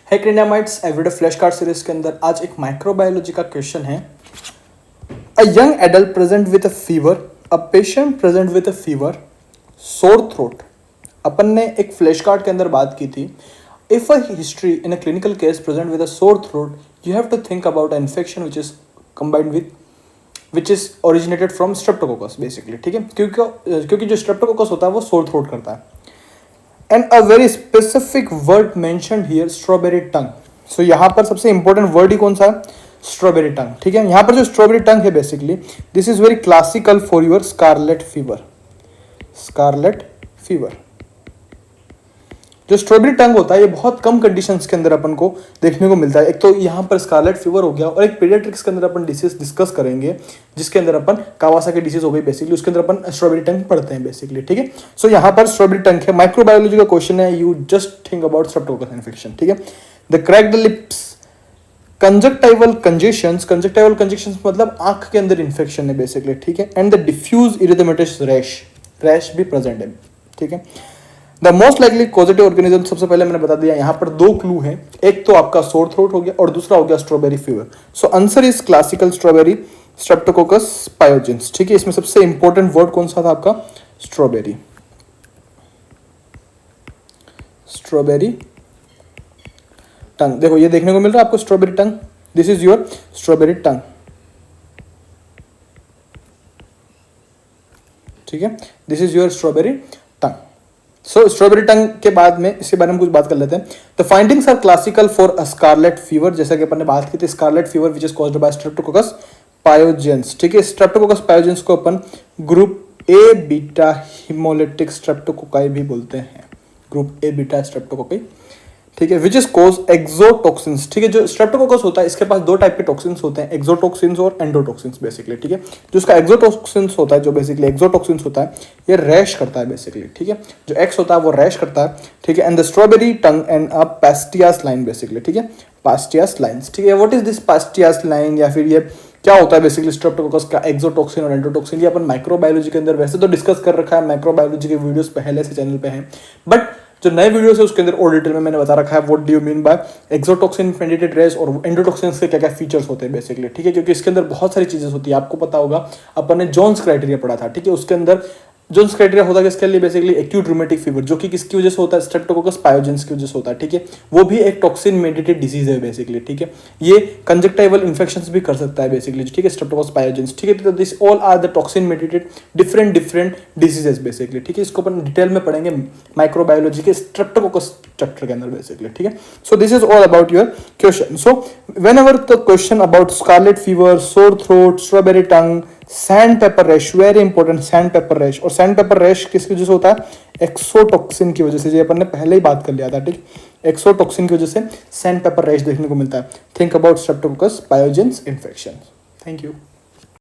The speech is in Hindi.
है क्रेनियामाइट्स एवरीडे फ्लैश कार्ड सीरीज के अंदर आज एक माइक्रोबायोलॉजी का क्वेश्चन है। A young adult present with a fever, a patient present with a fever, sore throat. अपन ने एक फ्लैश कार्ड के अंदर बात की थी। If a history in a clinical case present with a sore throat, you have to think about a infection which is combined with which is originated from Streptococcus basically. ठीक है, क्योंकि जो स्ट्रेप्टोकोकस होता है वो सोर थ्रोट करता है। And a very specific word mentioned here, strawberry tongue. So यहाँ पर सबसे इंपॉर्टेंट वर्ड ही कौन सा है? Strawberry tongue. ठीक है, यहाँ पर जो स्ट्रॉबेरी टंग है basically this is very classical for your scarlet fever. Scarlet fever जो स्ट्रॉबेरी टंग होता है ये बहुत कम कंडीशंस के अंदर अपन को देखने को मिलता है। एक तो यहाँ पर स्कारलेट फीवर हो गया, और एक पीडियाट्रिक्स के अंदर अपन डिसीज डिस्कस करेंगे जिसके अंदर अपन कावासाकी डिसीज हो गई बेसिकली, उसके अंदर अपन स्ट्रॉबेरी टंग पढ़ते हैं बेसिकली। ठीक है, सो यहाँ पर स्ट्रॉबेरी टंग है, माइक्रोबायोलॉजी का क्वेश्चन है, you just think about Streptococcus infection. ठीक है, द क्रैक्ड लिप्स, कंजक्टाइवल कंजेक्शंस मतलब आंख के अंदर इन्फेक्शन है बेसिकली। ठीक है, एंड द डिफ्यूज इरिथेमेटस रैश भी प्रेजेंट है। ठीक है, the most likely causative organism, सबसे पहले मैंने बता दिया यहाँ पर दो क्लू हैं, एक तो आपका सोर थ्रोट हो गया और दूसरा हो गया strawberry fever. So answer is classical strawberry Streptococcus pyogenes. ठीक है, इसमें सबसे इंपॉर्टेंट वर्ड कौन सा था आपका? स्ट्रॉबेरी। स्ट्रॉबेरी टंग, देखो ये देखने को मिल रहा है आपको strawberry tongue, this is your strawberry tongue. ठीक है, this is your strawberry tongue. So strawberry tongue के बाद में इसके बारे में कुछ बात कर लेते हैं। The findings are classical for a scarlet fever, जैसा कि अपन ने बात की थी, scarlet fever which is caused by streptococcus pyogenes. ठीक है, स्ट्रेप्टोकोकस पायोजेंस को अपन group A beta hemolytic streptococci भी बोलते हैं, ग्रुप ए बीटा स्ट्रेप्टोकोकाई। ठीक है, विच इज कोज एक्सोटॉक्सिन्स। ठीक है, जो स्ट्रेप्टोकोकस होता है इसके पास दो टाइप के टॉक्सिन्स होते हैं, एक्सोटॉक्सिन्स और एंडोटॉक्सिन्स बेसिकली। ठीक है, जो उसका एक्सोटॉक्सिन्स होता है, जो बेसिकली एक्सोटॉक्सिन्स होता है ये रैश करता है बेसिकली। ठीक है, जो एक्स होता है वो रैश करता है। ठीक है, and the strawberry tongue and a Pastia's line basically. ठीक है, पास्टियास लाइन्स। ठीक है, what is this Pastia's line, या फिर ये क्या होता है बेसिकली स्ट्रेप्टोकोकस का एक्सोटॉक्सिन और एंडोटॉक्सिन, ये अपन माइक्रोबायोलॉजी के अंदर वैसे तो डिस्कस कर रखा है, माइक्रोबायोलॉजी के वीडियोस पहले से चैनल पे हैं, बट जो नए वीडियोस है उसके अंदर और डिटेल में मैंने बता रखा है what do you mean by exotoxin, mediated race और एंडोटॉक्सिन्स के क्या क्या फीचर्स होते हैं बेसिकली। ठीक है, क्योंकि इसके अंदर बहुत सारी चीजें होती है, आपको पता होगा अपन ने जोन्स क्राइटेरिया पढ़ा था। ठीक है, उसके अंदर जोन्स क्राइटेरिया होता है किसके लिए? बेसिकली एक्यूट रूमेटिक फीवर, जो कि किसकी वजह से होता है? स्ट्रेप्टोकोकस पायोजेंस की वजह से होता है। ठीक है, वो भी एक टॉक्सिन मेडिटेड डिसीज है बेसिकली। ठीक है, ये कंजक्टाइवल इन्फेक्शंस भी कर सकता है बेसिकली। ठीक है, स्ट्रेप्टोकोकस पायोजेंस। ठीक है, तो this all are the toxin mediated different diseases basically. ठीक है, इसको अपन डिटेल में पढ़ेंगे माइक्रोबायोलॉजी के स्ट्रेप्टोकोकस चैप्टर के अंदर बेसिकली। ठीक है, so this is all about your question. So whenever the question about scarlet fever, sore throat, strawberry tongue, sand paper rash, very important sand paper rash. और सैंड पेपर रैश किसकी वजह से होता है? एक्सोटॉक्सिन की वजह से, जो अपन ने पहले ही बात कर लिया था। ठीक, एक्सोटॉक्सिन की वजह से सैंड पेपर रैश देखने को मिलता है। Think about Streptococcus pyogenes infection. Thank you.